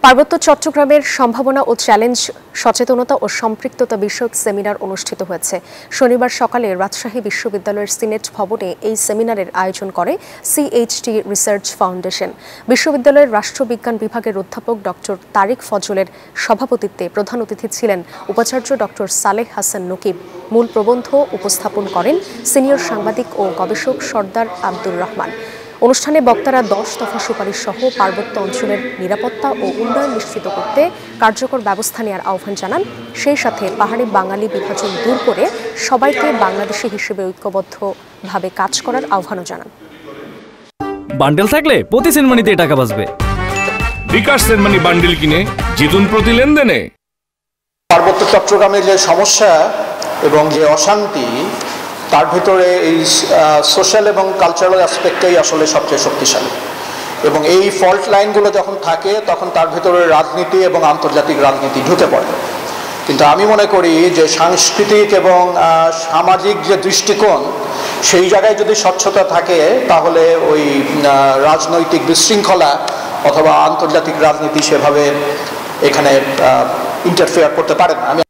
পার্বত্য চট্টগ্রামের সম্ভাবনা ও চ্যালেঞ্জ সচেতনতা ও সম্পৃক্ততা বিষয়ক সেমিনার অনুষ্ঠিত হয়েছে। শনিবার সকালে রাজশাহী বিশ্ববিদ্যালয়ের সিনেট ভবনে এই সেমিনারের আয়োজন করে সিএইচটি রিসার্চ ফাউন্ডেশন। বিশ্ববিদ্যালয়ের রাষ্ট্রবিজ্ঞান বিভাগের অধ্যাপক ডক্টর তারিক ফজলের সভাপতিত্বে প্রধান অতিথি ছিলেন উপাচার্য ডক্টর সালেহ হাসান নকিব। মূল প্রবন্ধ উপস্থাপন করেন সিনিয়র সাংবাদিক ও গবেষক সর্দার আব্দুর রহমান। অনুষ্ঠানে বক্তারা 10 দফা সুপারিশ সহ পার্বত্য অঞ্চলের নিরাপত্তা ও উন্নয়ন নিশ্চিত করতে কার্যকর ব্যবস্থা নেওয়ার আহ্বান জানান। সেই সাথে পাহাড়ি বাঙালি বিভাজন দূর করে সবাইকে বাংলাদেশি হিসেবে ঐক্যবদ্ধভাবে কাজ করার আহ্বানও জানান। বান্ডেল থাকলে প্রতি সেনমানিতে টাকা বাঁচবে। বিকাশ সেনমানি বান্ডেল কিনে জিতুন প্রতি লেনদেনে। পার্বত্য চট্টগ্রামের যে সমস্যা এবং যে অশান্তি, তার ভিতরে এই সোশ্যাল এবং কালচারাল অ্যাসপেক্টটাই আসলে সবচেয়ে শক্তিশালী। এবং এই ফল্ট লাইনগুলো যখন থাকে তখন তার ভিতরে রাজনীতি এবং আন্তর্জাতিক রাজনীতি ঢুকে পড়ে। কিন্তু আমি মনে করি যে সাংস্কৃতিক এবং সামাজিক যে দৃষ্টিকোণ, সেই জায়গায় যদি স্বচ্ছতা থাকে তাহলে ওই রাজনৈতিক বিশৃঙ্খলা অথবা আন্তর্জাতিক রাজনীতি সেভাবে এখানে ইন্টারফেয়ার করতে পারে না।